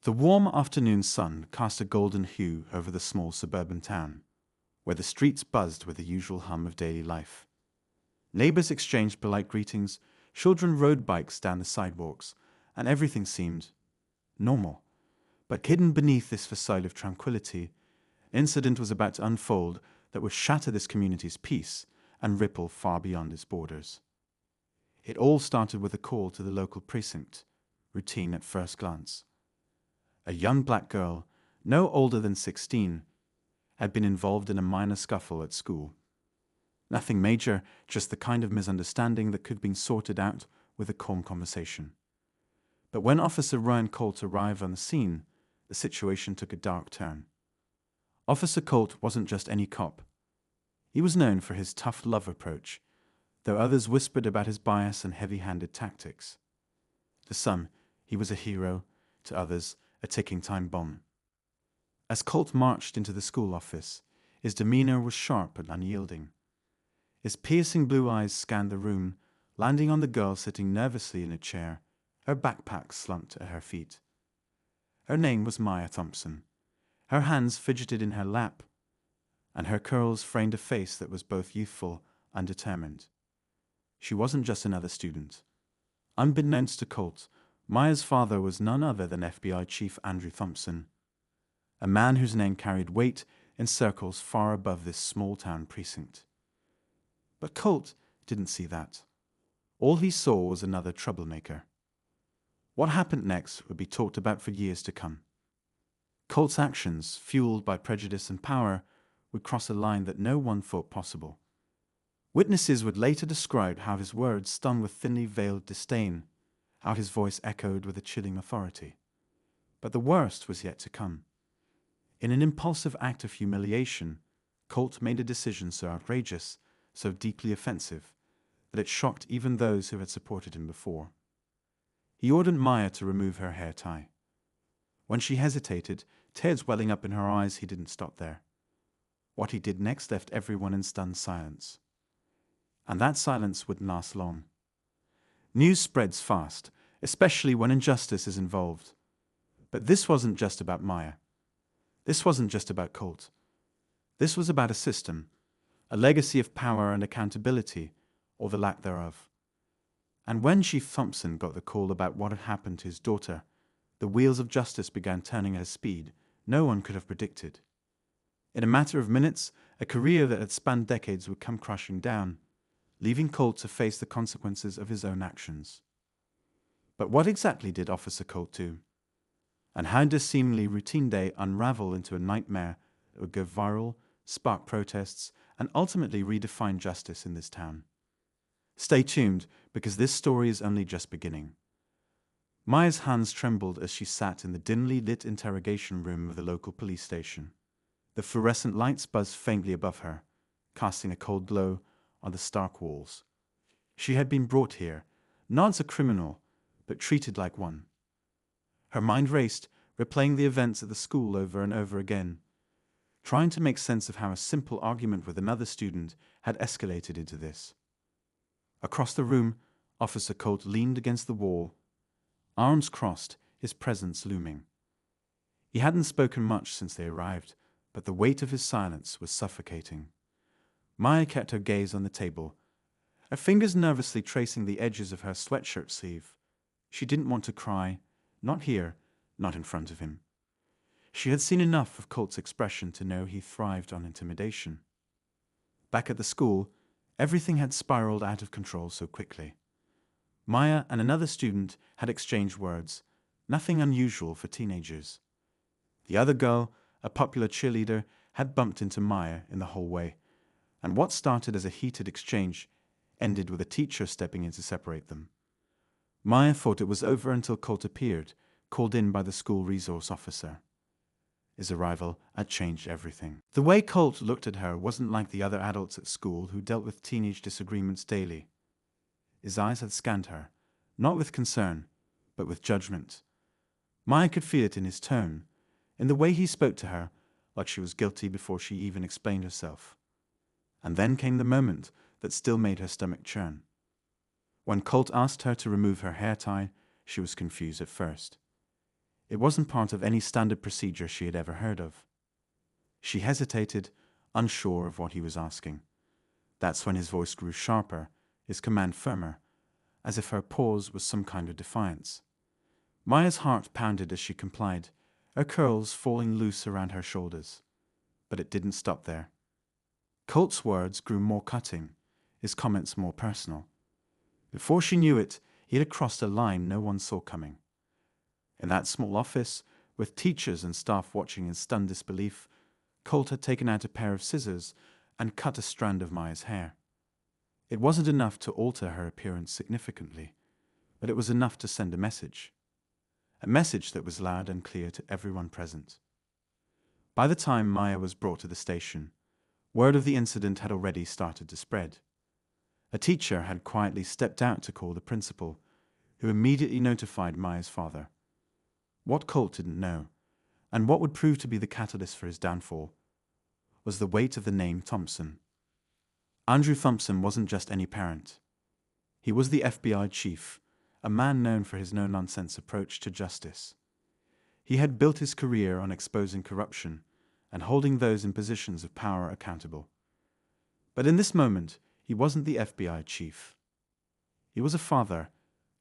The warm afternoon sun cast a golden hue over the small suburban town, where the streets buzzed with the usual hum of daily life. Neighbors exchanged polite greetings, children rode bikes down the sidewalks, and everything seemed normal. But hidden beneath this facade of tranquility, an incident was about to unfold that would shatter this community's peace and ripple far beyond its borders. It all started with a call to the local precinct, routine at first glance. A young black girl, no older than 16, had been involved in a minor scuffle at school. Nothing major, just the kind of misunderstanding that could have been sorted out with a calm conversation. But when Officer Ryan Colt arrived on the scene, the situation took a dark turn. Officer Colt wasn't just any cop. He was known for his tough love approach, though others whispered about his bias and heavy-handed tactics. To some, he was a hero, to others, a ticking time bomb. As Colt marched into the school office, his demeanor was sharp and unyielding. His piercing blue eyes scanned the room, landing on the girl sitting nervously in a chair, her backpack slumped at her feet. Her name was Maya Thompson. Her hands fidgeted in her lap, and her curls framed a face that was both youthful and determined. She wasn't just another student. Unbeknownst to Colt, Maya's father was none other than FBI Chief Andrew Thompson, a man whose name carried weight in circles far above this small-town precinct. But Colt didn't see that. All he saw was another troublemaker. What happened next would be talked about for years to come. Colt's actions, fueled by prejudice and power, would cross a line that no one thought possible. Witnesses would later describe how his words stung with thinly veiled disdain, how his voice echoed with a chilling authority. But the worst was yet to come. In an impulsive act of humiliation, Colt made a decision so outrageous, so deeply offensive, that it shocked even those who had supported him before. He ordered Maya to remove her hair tie. When she hesitated, tears welling up in her eyes, he didn't stop there. What he did next left everyone in stunned silence. And that silence wouldn't last long. News spreads fast, especially when injustice is involved. But this wasn't just about Maya. This wasn't just about Colt. This was about a system, a legacy of power and accountability, or the lack thereof. And when Chief Thompson got the call about what had happened to his daughter, the wheels of justice began turning at a speed no one could have predicted. In a matter of minutes, a career that had spanned decades would come crashing down, leaving Colt to face the consequences of his own actions. But what exactly did Officer Colt do? And how did a seemingly routine day unravel into a nightmare that would go viral, spark protests, and ultimately redefine justice in this town? Stay tuned, because this story is only just beginning. Maya's hands trembled as she sat in the dimly lit interrogation room of the local police station. The fluorescent lights buzzed faintly above her, casting a cold glow on the stark walls. She had been brought here, not as a criminal, but treated like one. Her mind raced, replaying the events at the school over and over again, trying to make sense of how a simple argument with another student had escalated into this. Across the room, Officer Colt leaned against the wall, arms crossed, his presence looming. He hadn't spoken much since they arrived, but the weight of his silence was suffocating. Maya kept her gaze on the table, her fingers nervously tracing the edges of her sweatshirt sleeve. She didn't want to cry, not here, not in front of him. She had seen enough of Colt's expression to know he thrived on intimidation. Back at the school, everything had spiraled out of control so quickly. Maya and another student had exchanged words, nothing unusual for teenagers. The other girl, a popular cheerleader, had bumped into Maya in the hallway, and what started as a heated exchange ended with a teacher stepping in to separate them. Maya thought it was over until Colt appeared, called in by the school resource officer. His arrival had changed everything. The way Colt looked at her wasn't like the other adults at school who dealt with teenage disagreements daily. His eyes had scanned her, not with concern, but with judgment. Maya could feel it in his tone, in the way he spoke to her, like she was guilty before she even explained herself. And then came the moment that still made her stomach churn. When Colt asked her to remove her hair tie, she was confused at first. It wasn't part of any standard procedure she had ever heard of. She hesitated, unsure of what he was asking. That's when his voice grew sharper, his command firmer, as if her pause was some kind of defiance. Maya's heart pounded as she complied, her curls falling loose around her shoulders. But it didn't stop there. Colt's words grew more cutting, his comments more personal. Before she knew it, he had crossed a line no one saw coming. In that small office, with teachers and staff watching in stunned disbelief, Colt had taken out a pair of scissors and cut a strand of Maya's hair. It wasn't enough to alter her appearance significantly, but it was enough to send a message that was loud and clear to everyone present. By the time Maya was brought to the station, word of the incident had already started to spread. A teacher had quietly stepped out to call the principal, who immediately notified Maya's father. What Colt didn't know, and what would prove to be the catalyst for his downfall, was the weight of the name Thompson. Andrew Thompson wasn't just any parent. He was the FBI chief, a man known for his no-nonsense approach to justice. He had built his career on exposing corruption and holding those in positions of power accountable. But in this moment, he wasn't the FBI chief. He was a father,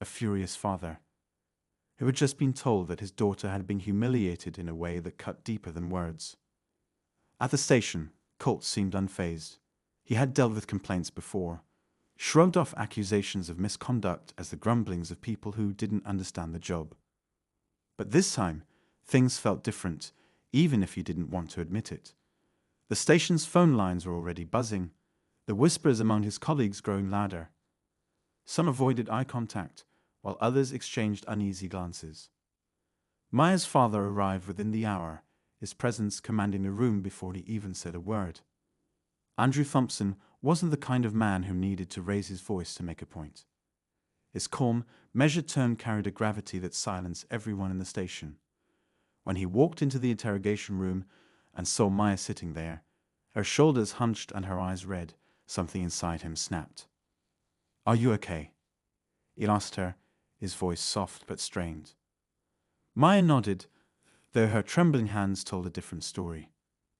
a furious father, who had just been told that his daughter had been humiliated in a way that cut deeper than words. At the station, Colt seemed unfazed. He had dealt with complaints before, shrugged off accusations of misconduct as the grumblings of people who didn't understand the job. But this time, things felt different, even if he didn't want to admit it. The station's phone lines were already buzzing, the whispers among his colleagues growing louder. Some avoided eye contact, while others exchanged uneasy glances. Maya's father arrived within the hour, his presence commanding the room before he even said a word. Andrew Thompson wasn't the kind of man who needed to raise his voice to make a point. His calm, measured tone carried a gravity that silenced everyone in the station. When he walked into the interrogation room and saw Maya sitting there, her shoulders hunched and her eyes red, something inside him snapped. "Are you okay?" he asked her, his voice soft but strained. Maya nodded, though her trembling hands told a different story.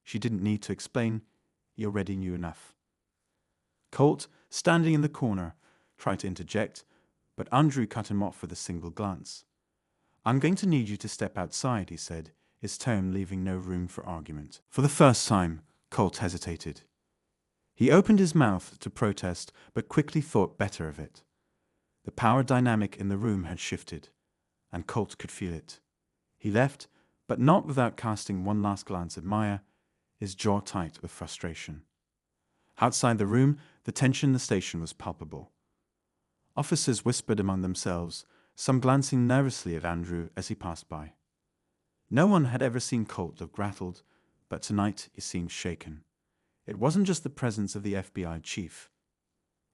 She didn't need to explain. He already knew enough. Colt, standing in the corner, tried to interject, but Andrew cut him off with a single glance. "I'm going to need you to step outside," he said, his tone leaving no room for argument. For the first time, Colt hesitated. He opened his mouth to protest, but quickly thought better of it. The power dynamic in the room had shifted, and Colt could feel it. He left, but not without casting one last glance at Maya, his jaw tight with frustration. Outside the room, the tension in the station was palpable. Officers whispered among themselves, some glancing nervously at Andrew as he passed by. No one had ever seen Colt look rattled, but tonight he seemed shaken. It wasn't just the presence of the FBI chief.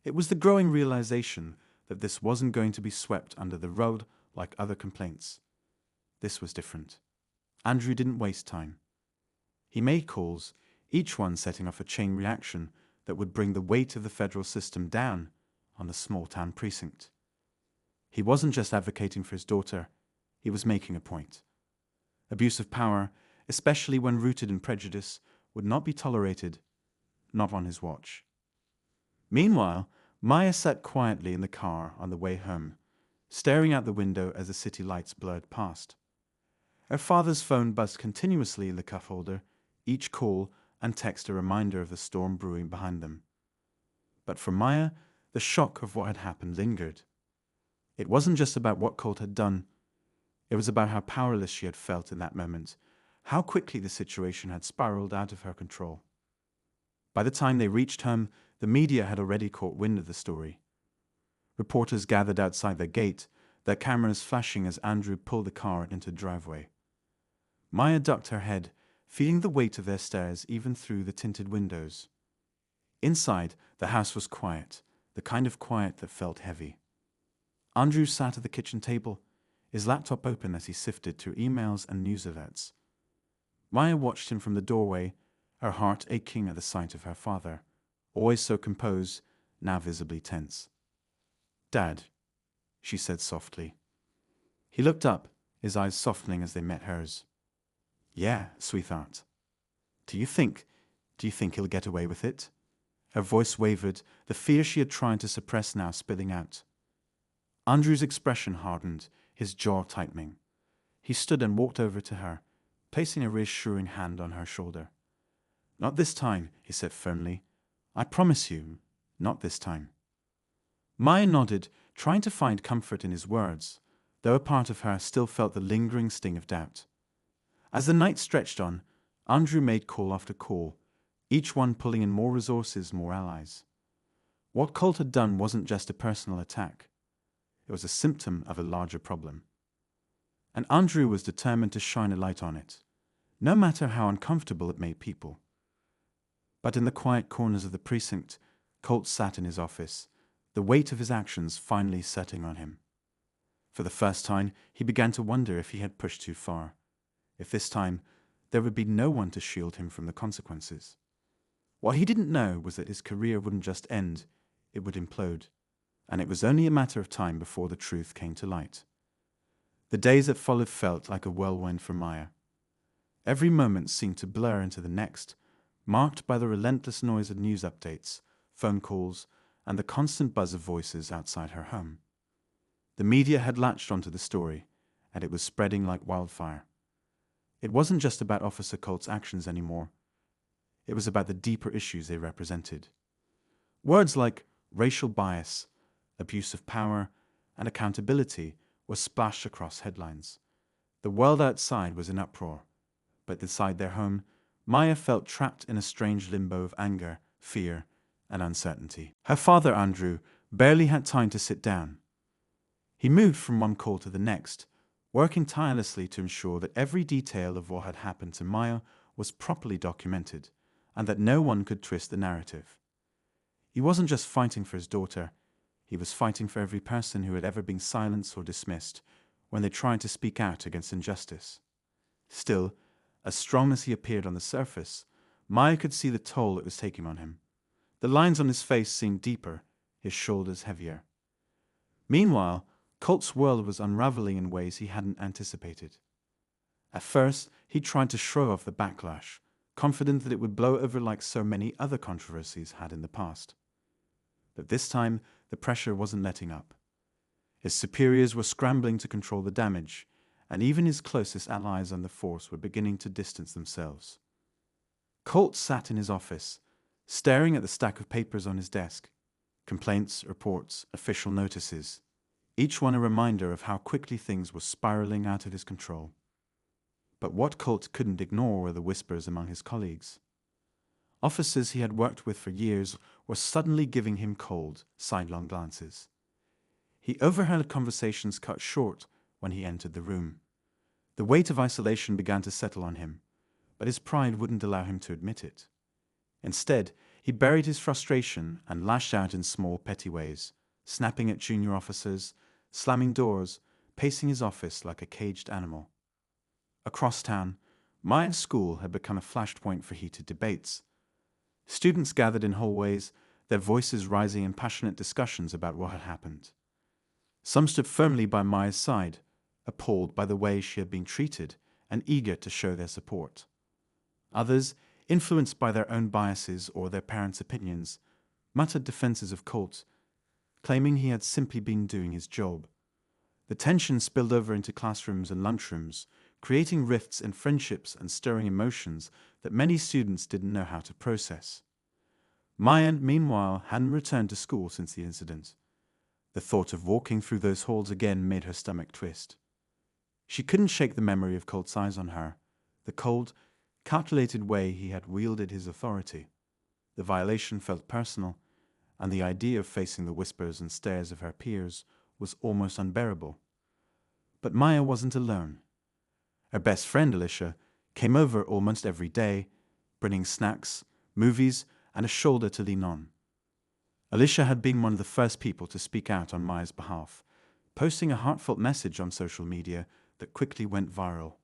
It was the growing realization that this wasn't going to be swept under the rug like other complaints. This was different. Andrew didn't waste time. He made calls, each one setting off a chain reaction that would bring the weight of the federal system down on the small-town precinct. He wasn't just advocating for his daughter, he was making a point. Abuse of power, especially when rooted in prejudice, would not be tolerated, not on his watch. Meanwhile, Maya sat quietly in the car on the way home, staring out the window as the city lights blurred past. Her father's phone buzzed continuously in the cuff holder, each call and text a reminder of the storm brewing behind them. But for Maya, the shock of what had happened lingered. It wasn't just about what Colt had done. It was about how powerless she had felt in that moment, how quickly the situation had spiraled out of her control. By the time they reached home, the media had already caught wind of the story. Reporters gathered outside their gate, their cameras flashing as Andrew pulled the car into the driveway. Maya ducked her head, feeling the weight of their stares even through the tinted windows. Inside, the house was quiet, the kind of quiet that felt heavy. Andrew sat at the kitchen table, his laptop open as he sifted through emails and news alerts. Maya watched him from the doorway, her heart aching at the sight of her father, always so composed, now visibly tense. "Dad," she said softly. He looked up, his eyes softening as they met hers. "Yeah, sweetheart. Do you think he'll get away with it?" Her voice wavered, the fear she had tried to suppress now spilling out. Andrew's expression hardened, his jaw tightening. He stood and walked over to her, placing a reassuring hand on her shoulder. "Not this time," he said firmly. "I promise you, not this time." Maya nodded, trying to find comfort in his words, though a part of her still felt the lingering sting of doubt. As the night stretched on, Andrew made call after call, each one pulling in more resources, more allies. What Colt had done wasn't just a personal attack. It was a symptom of a larger problem. And Andrew was determined to shine a light on it, no matter how uncomfortable it made people. But in the quiet corners of the precinct, Colt sat in his office, the weight of his actions finally setting on him. For the first time, he began to wonder if he had pushed too far, if this time there would be no one to shield him from the consequences. What he didn't know was that his career wouldn't just end, it would implode, and it was only a matter of time before the truth came to light. The days that followed felt like a whirlwind for Maya. Every moment seemed to blur into the next, marked by the relentless noise of news updates, phone calls, and the constant buzz of voices outside her home. The media had latched onto the story, and it was spreading like wildfire. It wasn't just about Officer Colt's actions anymore. It was about the deeper issues they represented. Words like racial bias, abuse of power, and accountability were splashed across headlines. The world outside was in uproar, but inside their home, Maya felt trapped in a strange limbo of anger, fear, and uncertainty. Her father, Andrew, barely had time to sit down. He moved from one call to the next, working tirelessly to ensure that every detail of what had happened to Maya was properly documented, and that no one could twist the narrative. He wasn't just fighting for his daughter, he was fighting for every person who had ever been silenced or dismissed when they tried to speak out against injustice. Still, as strong as he appeared on the surface, Maya could see the toll it was taking on him. The lines on his face seemed deeper, his shoulders heavier. Meanwhile, Colt's world was unraveling in ways he hadn't anticipated. At first, he tried to shrug off the backlash, confident that it would blow over like so many other controversies had in the past. But this time, the pressure wasn't letting up. His superiors were scrambling to control the damage, and even his closest allies on the force were beginning to distance themselves. Colt sat in his office, staring at the stack of papers on his desk. Complaints, reports, official notices, each one a reminder of how quickly things were spiraling out of his control. But what Colt couldn't ignore were the whispers among his colleagues. Officers he had worked with for years were suddenly giving him cold, sidelong glances. He overheard conversations cut short when he entered the room. The weight of isolation began to settle on him, but his pride wouldn't allow him to admit it. Instead, he buried his frustration and lashed out in small, petty ways, snapping at junior officers, slamming doors, pacing his office like a caged animal. Across town, Maya's school had become a flashpoint for heated debates. Students gathered in hallways, their voices rising in passionate discussions about what had happened. Some stood firmly by Maya's side, appalled by the way she had been treated and eager to show their support. Others, influenced by their own biases or their parents' opinions, muttered defenses of Colt, claiming he had simply been doing his job. The tension spilled over into classrooms and lunchrooms, creating rifts in friendships and stirring emotions that many students didn't know how to process. Maya, meanwhile, hadn't returned to school since the incident. The thought of walking through those halls again made her stomach twist. She couldn't shake the memory of Colt's eyes on her, the cold, calculated way he had wielded his authority. The violation felt personal, and the idea of facing the whispers and stares of her peers was almost unbearable. But Maya wasn't alone. Her best friend, Alicia, came over almost every day, bringing snacks, movies, and a shoulder to lean on. Alicia had been one of the first people to speak out on Maya's behalf, posting a heartfelt message on social media that quickly went viral.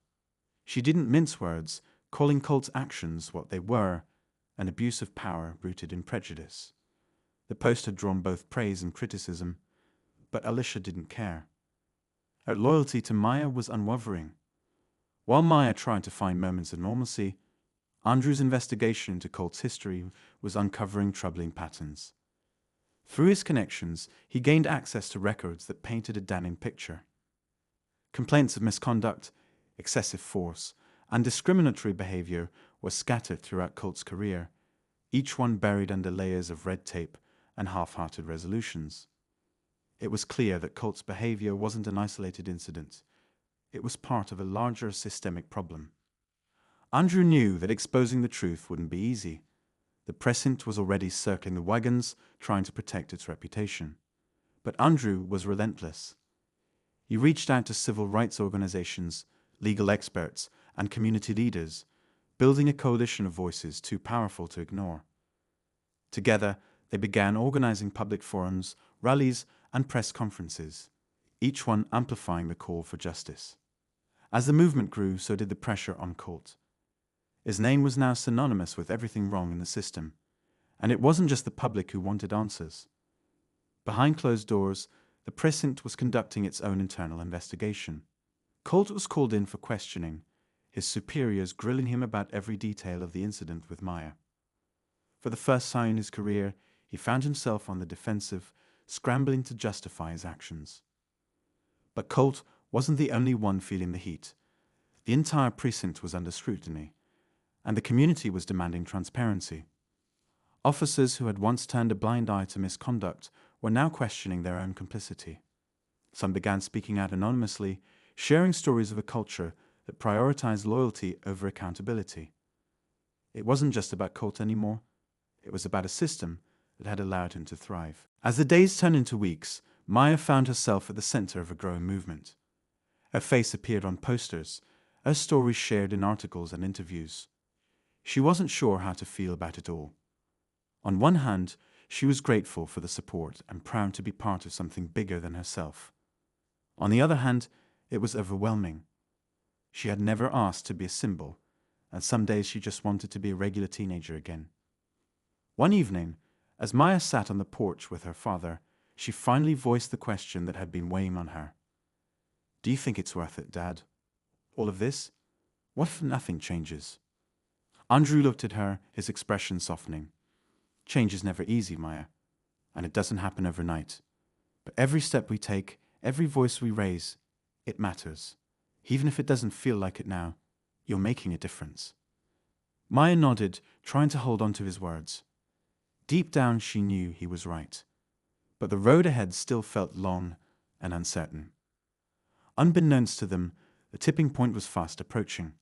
She didn't mince words, calling Colt's actions what they were, an abuse of power rooted in prejudice. The post had drawn both praise and criticism, but Alicia didn't care. Her loyalty to Maya was unwavering. While Maya tried to find moments of normalcy, Andrew's investigation into Colt's history was uncovering troubling patterns. Through his connections, he gained access to records that painted a damning picture. Complaints of misconduct, excessive force, and discriminatory behavior were scattered throughout Colt's career, each one buried under layers of red tape and half-hearted resolutions. It was clear that Colt's behavior wasn't an isolated incident. It was part of a larger systemic problem. Andrew knew that exposing the truth wouldn't be easy. The precinct was already circling the wagons, trying to protect its reputation. But Andrew was relentless. He reached out to civil rights organizations, legal experts, and community leaders, building a coalition of voices too powerful to ignore. Together, they began organizing public forums, rallies, and press conferences, each one amplifying the call for justice. As the movement grew, so did the pressure on Colt. His name was now synonymous with everything wrong in the system, and it wasn't just the public who wanted answers. Behind closed doors, the precinct was conducting its own internal investigation. Colt was called in for questioning, his superiors grilling him about every detail of the incident with Maya. For the first time in his career, he found himself on the defensive, scrambling to justify his actions. But Colt wasn't the only one feeling the heat. The entire precinct was under scrutiny, and the community was demanding transparency. Officers who had once turned a blind eye to misconduct were now questioning their own complicity. Some began speaking out anonymously, sharing stories of a culture that prioritized loyalty over accountability. It wasn't just about Colt anymore. It was about a system that had allowed him to thrive. As the days turned into weeks, Maya found herself at the center of a growing movement. Her face appeared on posters, her stories shared in articles and interviews. She wasn't sure how to feel about it all. On one hand, she was grateful for the support and proud to be part of something bigger than herself. On the other hand, it was overwhelming. She had never asked to be a symbol, and some days she just wanted to be a regular teenager again. One evening, as Maya sat on the porch with her father, she finally voiced the question that had been weighing on her. "Do you think it's worth it, Dad? All of this? What if nothing changes?" Andrew looked at her, his expression softening. "Change is never easy, Maya, and it doesn't happen overnight. But every step we take, every voice we raise, it matters. Even if it doesn't feel like it now, you're making a difference." Maya nodded, trying to hold on to his words. Deep down, she knew he was right. But the road ahead still felt long and uncertain. Unbeknownst to them, the tipping point was fast approaching.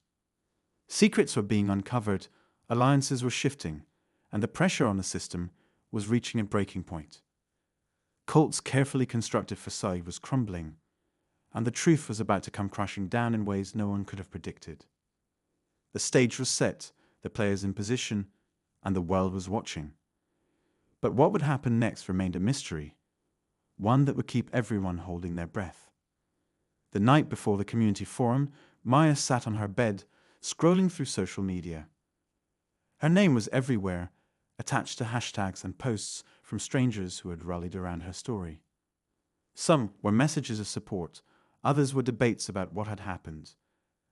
Secrets were being uncovered, alliances were shifting, and the pressure on the system was reaching a breaking point. Colt's carefully constructed facade was crumbling, and the truth was about to come crashing down in ways no one could have predicted. The stage was set, the players in position, and the world was watching. But what would happen next remained a mystery, one that would keep everyone holding their breath. The night before the community forum, Maya sat on her bed, scrolling through social media. Her name was everywhere, attached to hashtags and posts from strangers who had rallied around her story. Some were messages of support, others were debates about what had happened,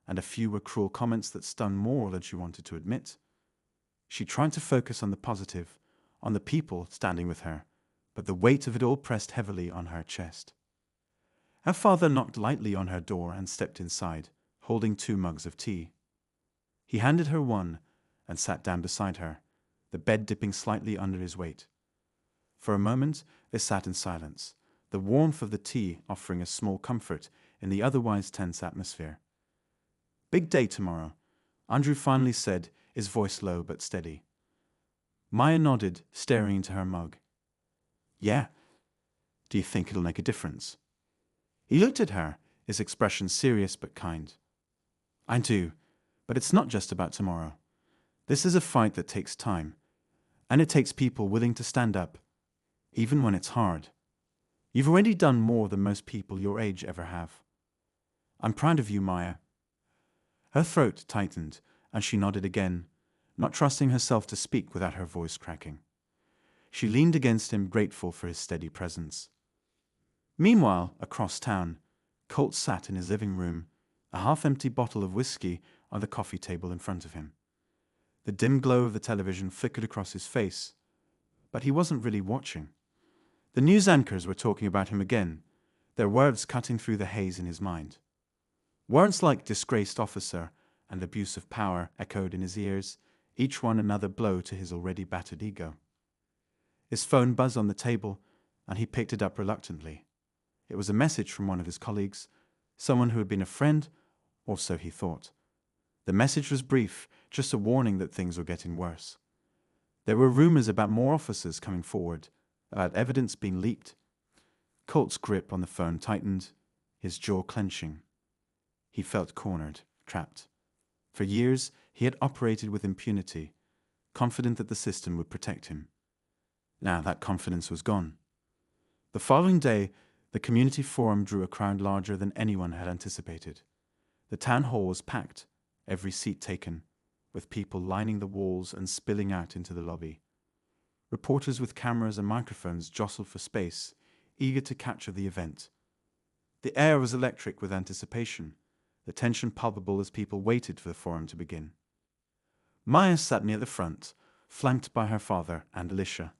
and a few were cruel comments that stung more than she wanted to admit. She tried to focus on the positive, on the people standing with her, but the weight of it all pressed heavily on her chest. Her father knocked lightly on her door and stepped inside, holding 2 mugs of tea. He handed her one and sat down beside her, the bed dipping slightly under his weight. For a moment, they sat in silence, the warmth of the tea offering a small comfort in the otherwise tense atmosphere. "Big day tomorrow," Andrew finally said, his voice low but steady. Maya nodded, staring into her mug. "Yeah. Do you think it'll make a difference?" He looked at her, his expression serious but kind. "I do, but it's not just about tomorrow. This is a fight that takes time, and it takes people willing to stand up, even when it's hard. You've already done more than most people your age ever have. I'm proud of you, Maya." Her throat tightened, and she nodded again, not trusting herself to speak without her voice cracking. She leaned against him, grateful for his steady presence. Meanwhile, across town, Colt sat in his living room, a half-empty bottle of whiskey on the coffee table in front of him. The dim glow of the television flickered across his face, but he wasn't really watching. The news anchors were talking about him again, their words cutting through the haze in his mind. Words like disgraced officer and abuse of power echoed in his ears, each one another blow to his already battered ego. His phone buzzed on the table, and he picked it up reluctantly. It was a message from one of his colleagues, someone who had been a friend, or so he thought. The message was brief, just a warning that things were getting worse. There were rumors about more officers coming forward, about evidence being leaked. Colt's grip on the phone tightened, his jaw clenching. He felt cornered, trapped. For years, he had operated with impunity, confident that the system would protect him. Now that confidence was gone. The following day, the community forum drew a crowd larger than anyone had anticipated. The town hall was packed, every seat taken, with people lining the walls and spilling out into the lobby. Reporters with cameras and microphones jostled for space, eager to capture the event. The air was electric with anticipation, the tension palpable as people waited for the forum to begin. Maya sat near the front, flanked by her father and Alicia.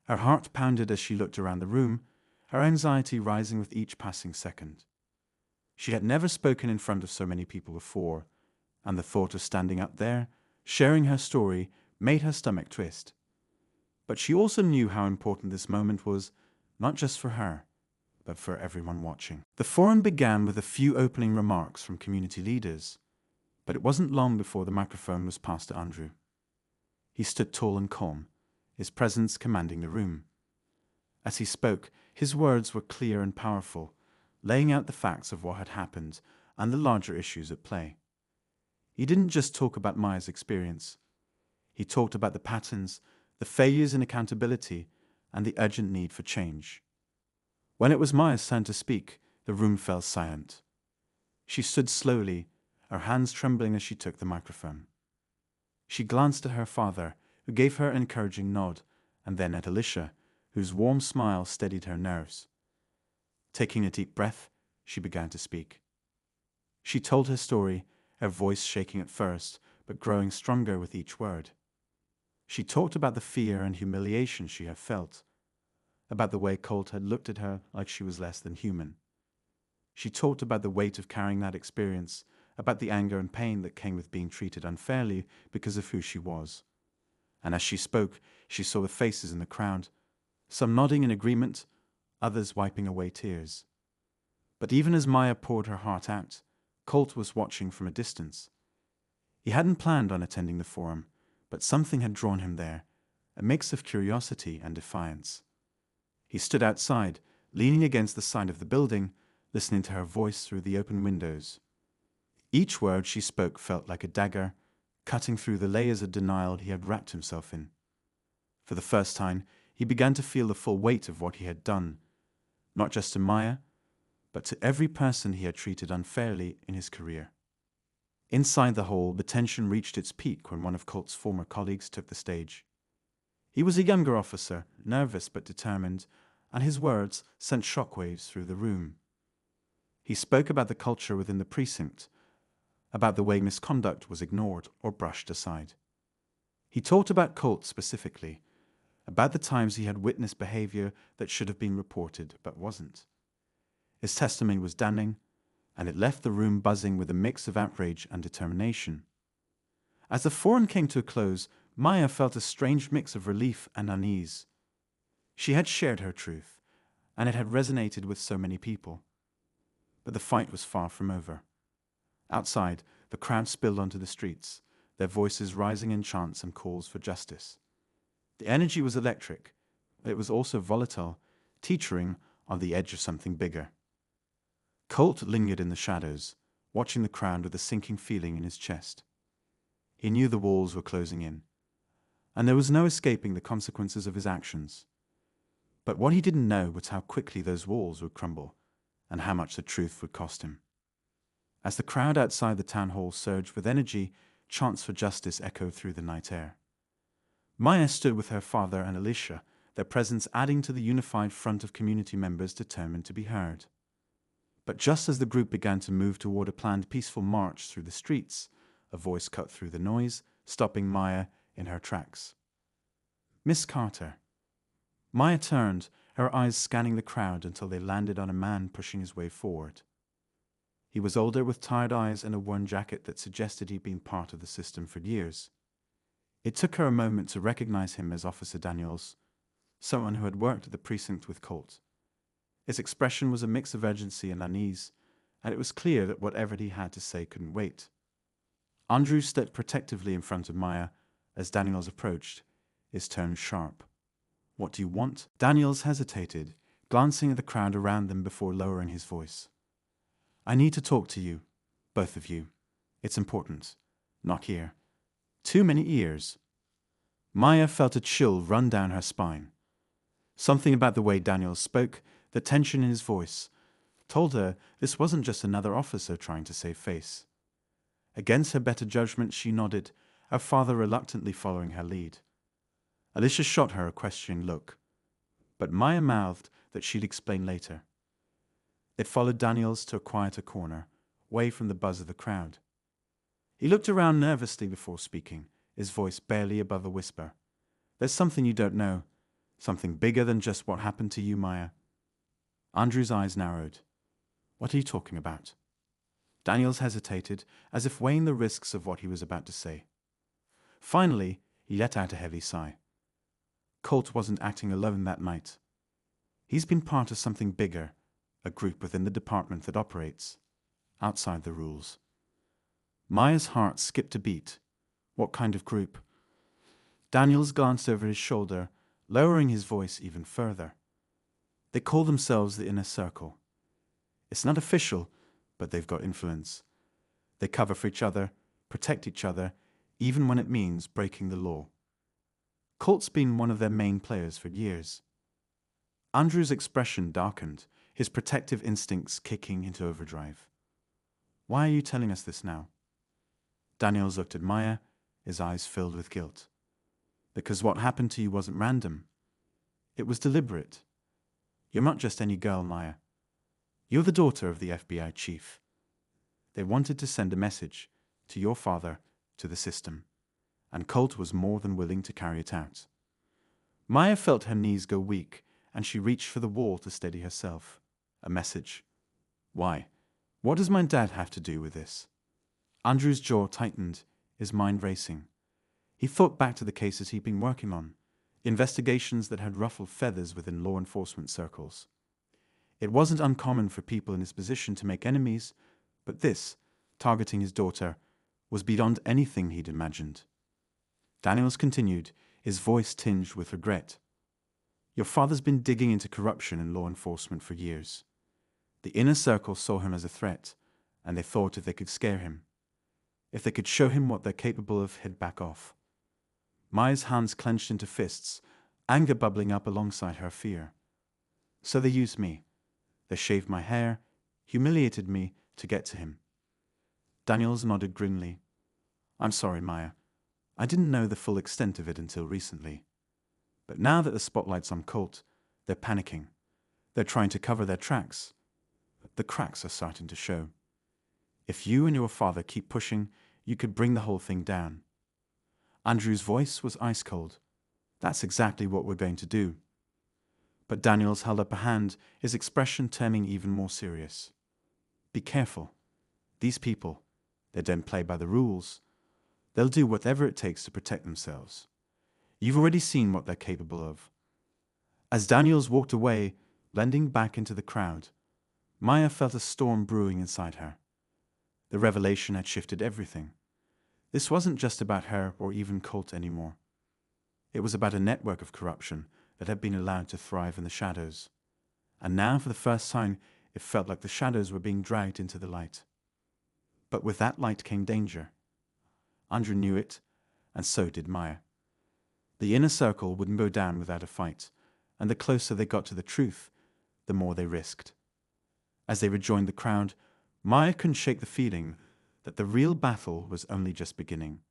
Her heart pounded as she looked around the room, her anxiety rising with each passing second. She had never spoken in front of so many people before, and the thought of standing up there, sharing her story, made her stomach twist. But she also knew how important this moment was, not just for her, but for everyone watching. The forum began with a few opening remarks from community leaders, but it wasn't long before the microphone was passed to Andrew. He stood tall and calm, his presence commanding the room. As he spoke, his words were clear and powerful, laying out the facts of what had happened and the larger issues at play. He didn't just talk about Maya's experience. He talked about the patterns, the failures in accountability, and the urgent need for change. When it was Maya's turn to speak, the room fell silent. She stood slowly, her hands trembling as she took the microphone. She glanced at her father, who gave her an encouraging nod, and then at Alicia, whose warm smile steadied her nerves. Taking a deep breath, she began to speak. She told her story, her voice shaking at first, but growing stronger with each word. She talked about the fear and humiliation she had felt, about the way Colt had looked at her like she was less than human. She talked about the weight of carrying that experience, about the anger and pain that came with being treated unfairly because of who she was. And as she spoke, she saw the faces in the crowd, some nodding in agreement, others wiping away tears. But even as Maya poured her heart out, Colt was watching from a distance. He hadn't planned on attending the forum, but something had drawn him there, a mix of curiosity and defiance. He stood outside, leaning against the side of the building, listening to her voice through the open windows. Each word she spoke felt like a dagger, cutting through the layers of denial he had wrapped himself in. For the first time, he began to feel the full weight of what he had done, not just to Maya, but to every person he had treated unfairly in his career. Inside the hall, the tension reached its peak when one of Colt's former colleagues took the stage. He was a younger officer, nervous but determined, and his words sent shockwaves through the room. He spoke about the culture within the precinct, about the way misconduct was ignored or brushed aside. He talked about Colt specifically, about the times he had witnessed behavior that should have been reported but wasn't. His testimony was damning, and it left the room buzzing with a mix of outrage and determination. As the forum came to a close, Maya felt a strange mix of relief and unease. She had shared her truth, and it had resonated with so many people. But the fight was far from over. Outside, the crowd spilled onto the streets, their voices rising in chants and calls for justice. The energy was electric, but it was also volatile, teetering on the edge of something bigger. Colt lingered in the shadows, watching the crowd with a sinking feeling in his chest. He knew the walls were closing in, and there was no escaping the consequences of his actions. But what he didn't know was how quickly those walls would crumble, and how much the truth would cost him. As the crowd outside the town hall surged with energy, chants for justice echoed through the night air. Maya stood with her father and Alicia, their presence adding to the unified front of community members determined to be heard. But just as the group began to move toward a planned peaceful march through the streets, a voice cut through the noise, stopping Maya in her tracks. "Miss Carter." Maya turned, her eyes scanning the crowd until they landed on a man pushing his way forward. He was older, with tired eyes and a worn jacket that suggested he'd been part of the system for years. It took her a moment to recognize him as Officer Daniels, someone who had worked at the precinct with Colt. His expression was a mix of urgency and unease, and it was clear that whatever he had to say couldn't wait. Andrew stepped protectively in front of Maya as Daniels approached, his tone sharp. "What do you want?" Daniels hesitated, glancing at the crowd around them before lowering his voice. "I need to talk to you, both of you. It's important. Not here. Too many ears." Maya felt a chill run down her spine. Something about the way Daniels spoke, the tension in his voice, told her this wasn't just another officer trying to save face. Against her better judgment, she nodded, her father reluctantly following her lead. Alicia shot her a questioning look, but Maya mouthed that she'd explain later. It followed Daniels to a quieter corner, away from the buzz of the crowd. He looked around nervously before speaking, his voice barely above a whisper. "There's something you don't know, something bigger than just what happened to you, Maya." Andrew's eyes narrowed. "What are you talking about?" Daniels hesitated, as if weighing the risks of what he was about to say. Finally, he let out a heavy sigh. Colt wasn't acting alone that night. He's been part of something bigger, a group within the department that operates outside the rules. Maya's heart skipped a beat. What kind of group? Daniels glanced over his shoulder, lowering his voice even further. "They call themselves the Inner Circle. It's not official, but they've got influence. They cover for each other, protect each other, even when it means breaking the law. Colt's been one of their main players for years." Andrew's expression darkened, his protective instincts kicking into overdrive. "Why are you telling us this now?" Daniels looked at Maya, his eyes filled with guilt. "Because what happened to you wasn't random. It was deliberate. You're not just any girl, Maya. You're the daughter of the FBI chief. They wanted to send a message to your father, to the system, and Colt was more than willing to carry it out." Maya felt her knees go weak, and she reached for the wall to steady herself. A message. Why? What does my dad have to do with this? Andrew's jaw tightened, his mind racing. He thought back to the cases he'd been working on, investigations that had ruffled feathers within law enforcement circles. It wasn't uncommon for people in his position to make enemies, but this, targeting his daughter, was beyond anything he'd imagined. Daniels continued, his voice tinged with regret. "Your father's been digging into corruption in law enforcement for years. The Inner Circle saw him as a threat, and they thought if they could scare him, if they could show him what they're capable of, he'd back off." Maya's hands clenched into fists, anger bubbling up alongside her fear. "So they used me. They shaved my hair, humiliated me to get to him." Daniels nodded grimly. "I'm sorry, Maya. I didn't know the full extent of it until recently. But now that the spotlight's on Colt, they're panicking. They're trying to cover their tracks. The cracks are starting to show. If you and your father keep pushing, you could bring the whole thing down." Andrew's voice was ice cold. "That's exactly what we're going to do." But Daniels held up a hand, his expression turning even more serious. "Be careful. These people, they don't play by the rules. They'll do whatever it takes to protect themselves. You've already seen what they're capable of." As Daniels walked away, blending back into the crowd, Maya felt a storm brewing inside her. The revelation had shifted everything. This wasn't just about her or even Colt anymore. It was about a network of corruption that had been allowed to thrive in the shadows. And now, for the first time, it felt like the shadows were being dragged into the light. But with that light came danger. Andrew knew it, and so did Maya. The Inner Circle wouldn't go down without a fight, and the closer they got to the truth, the more they risked. As they rejoined the crowd, Maya couldn't shake the feeling that the real battle was only just beginning.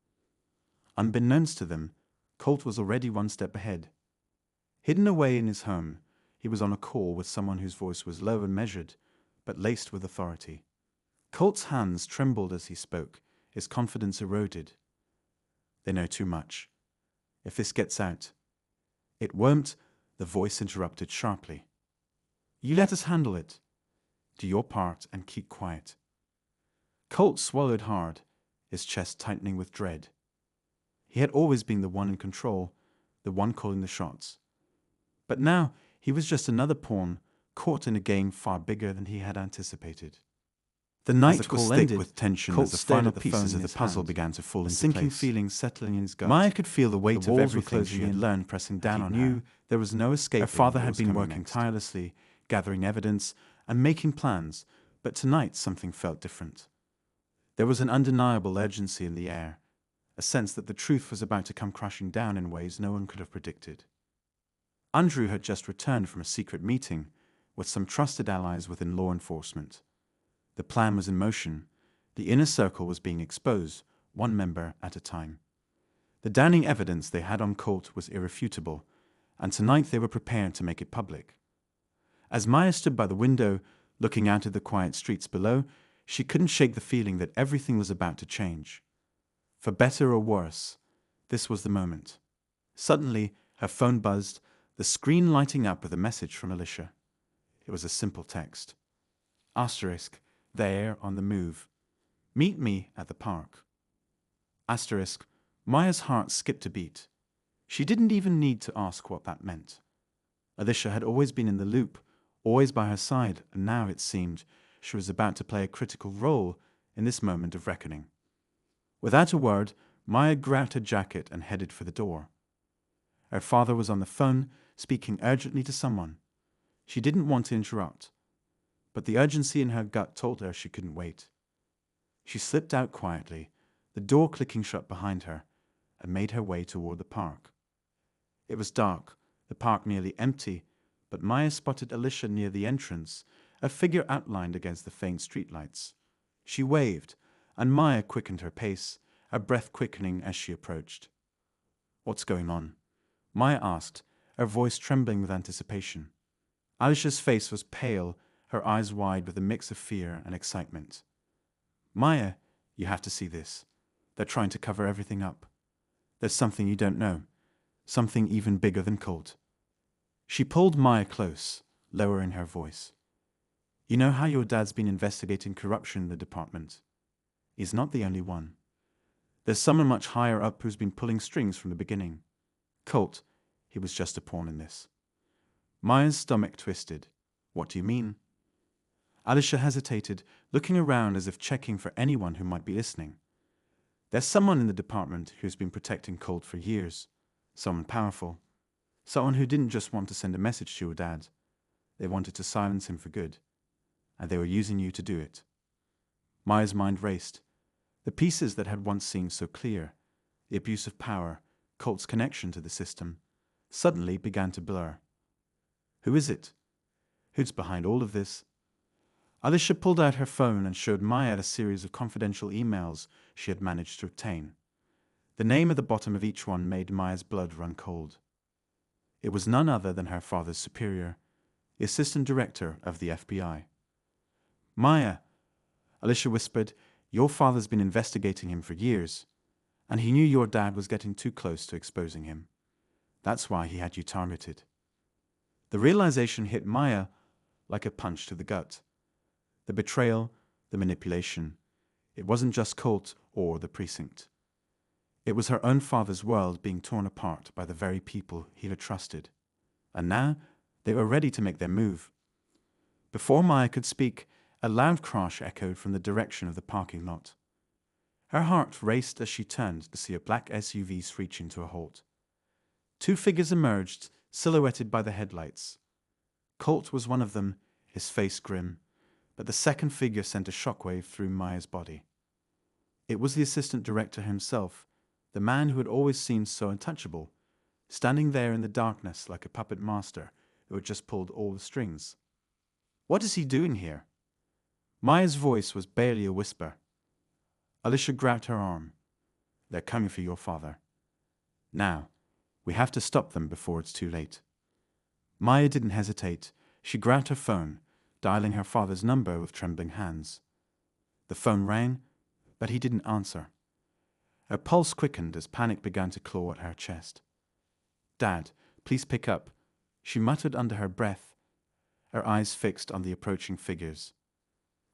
Unbeknownst to them, Colt was already one step ahead. Hidden away in his home, he was on a call with someone whose voice was low and measured, but laced with authority. Colt's hands trembled as he spoke, his confidence eroded. They know too much. If this gets out... It won't, the voice interrupted sharply. You let us handle it. Do your part and keep quiet. Colt swallowed hard, his chest tightening with dread. He had always been the one in control, the one calling the shots. But now he was just another pawn, caught in a game far bigger than he had anticipated. The night was thick with tension as the final pieces of the puzzle began to fall into place. A sinking feeling settling in his gut. Maya could feel the weight of everything she had learned pressing down on her. He knew there was no escape. Her father had been working tirelessly, gathering evidence and making plans, but tonight something felt different. There was an undeniable urgency in the air, a sense that the truth was about to come crashing down in ways no one could have predicted. Andrew had just returned from a secret meeting with some trusted allies within law enforcement. The plan was in motion. The inner circle was being exposed, one member at a time. The damning evidence they had on Colt was irrefutable, and tonight they were prepared to make it public. As Maya stood by the window, looking out at the quiet streets below, she couldn't shake the feeling that everything was about to change. For better or worse, this was the moment. Suddenly, her phone buzzed, the screen lighting up with a message from Alicia. It was a simple text. Asterisk, there on the move. Meet me at the park. Asterisk, Maya's heart skipped a beat. She didn't even need to ask what that meant. Alicia had always been in the loop, always by her side, and now it seemed she was about to play a critical role in this moment of reckoning. Without a word, Maya grabbed her jacket and headed for the door. Her father was on the phone, speaking urgently to someone. She didn't want to interrupt, but the urgency in her gut told her she couldn't wait. She slipped out quietly, the door clicking shut behind her, and made her way toward the park. It was dark, the park nearly empty, but Maya spotted Alicia near the entrance, a figure outlined against the faint streetlights. She waved, and Maya quickened her pace, her breath quickening as she approached. What's going on? Maya asked, her voice trembling with anticipation. Alicia's face was pale, her eyes wide with a mix of fear and excitement. Maya, you have to see this. They're trying to cover everything up. There's something you don't know, something even bigger than Colt. She pulled Maya close, lowering her voice. You know how your dad's been investigating corruption in the department? He's not the only one. There's someone much higher up who's been pulling strings from the beginning. Colt, he was just a pawn in this. Maya's stomach twisted. What do you mean? Alicia hesitated, looking around as if checking for anyone who might be listening. There's someone in the department who's been protecting Colt for years. Someone powerful. Someone who didn't just want to send a message to your dad. They wanted to silence him for good. And they were using you to do it. Maya's mind raced. The pieces that had once seemed so clear, the abuse of power, Colt's connection to the system, suddenly began to blur. Who is it? Who's behind all of this? Alicia pulled out her phone and showed Maya a series of confidential emails she had managed to obtain. The name at the bottom of each one made Maya's blood run cold. It was none other than her father's superior, the assistant director of the FBI. Maya, Alicia whispered, your father's been investigating him for years, and he knew your dad was getting too close to exposing him. That's why he had you targeted. The realization hit Maya like a punch to the gut. The betrayal, the manipulation. It wasn't just Colt or the precinct. It was her own father's world being torn apart by the very people he had trusted. And now they were ready to make their move. Before Maya could speak, a loud crash echoed from the direction of the parking lot. Her heart raced as she turned to see a black SUV screeching to a halt. Two figures emerged, silhouetted by the headlights. Colt was one of them, his face grim, but the second figure sent a shockwave through Maya's body. It was the assistant director himself, the man who had always seemed so untouchable, standing there in the darkness like a puppet master who had just pulled all the strings. What is he doing here? Maya's voice was barely a whisper. Alicia grabbed her arm. They're coming for your father. Now, we have to stop them before it's too late. Maya didn't hesitate. She grabbed her phone, dialing her father's number with trembling hands. The phone rang, but he didn't answer. Her pulse quickened as panic began to claw at her chest. "Dad, please pick up," she muttered under her breath, her eyes fixed on the approaching figures.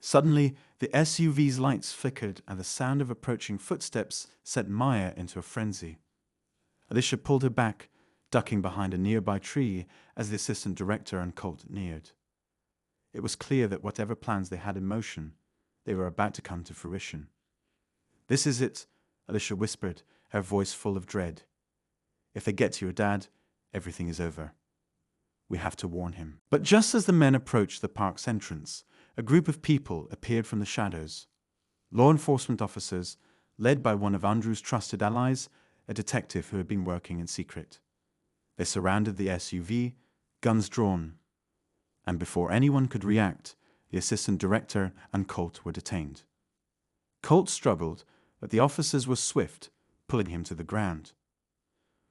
Suddenly, the SUV's lights flickered and the sound of approaching footsteps sent Maya into a frenzy. Alicia pulled her back, ducking behind a nearby tree as the assistant director and Colt neared. It was clear that whatever plans they had in motion, they were about to come to fruition. "This is it," Alicia whispered, her voice full of dread. "If they get to your dad, everything is over. We have to warn him." But just as the men approached the park's entrance, a group of people appeared from the shadows. Law enforcement officers, led by one of Andrew's trusted allies, a detective who had been working in secret. They surrounded the SUV, guns drawn, and before anyone could react, the assistant director and Colt were detained. Colt struggled, but the officers were swift, pulling him to the ground.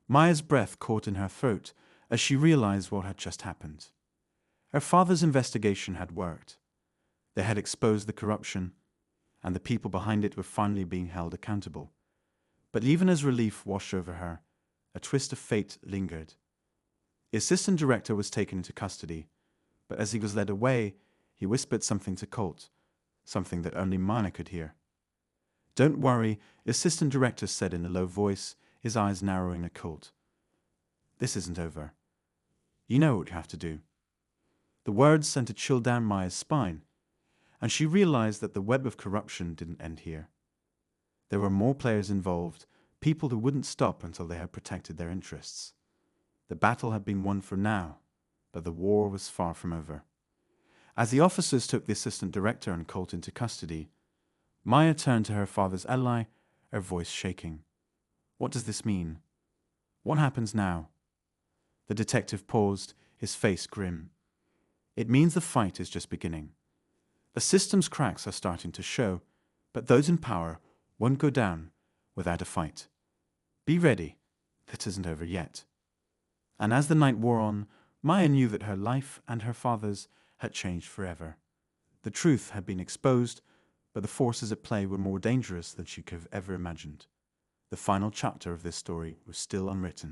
Maya's breath caught in her throat as she realized what had just happened. Her father's investigation had worked. They had exposed the corruption, and the people behind it were finally being held accountable. But even as relief washed over her, a twist of fate lingered. The assistant director was taken into custody, but as he was led away, he whispered something to Colt, something that only Maya could hear. "Don't worry," the assistant director said in a low voice, his eyes narrowing at Colt. "This isn't over. You know what you have to do." The words sent a chill down Maya's spine, and she realized that the web of corruption didn't end here. There were more players involved, people who wouldn't stop until they had protected their interests. The battle had been won for now, but the war was far from over. As the officers took the assistant director and Colt into custody, Maya turned to her father's ally, her voice shaking. "What does this mean? What happens now?" The detective paused, his face grim. "It means the fight is just beginning. The system's cracks are starting to show, but those in power won't go down without a fight. Be ready, this isn't over yet." And as the night wore on, Maya knew that her life and her father's had changed forever. The truth had been exposed, but the forces at play were more dangerous than she could have ever imagined. The final chapter of this story was still unwritten.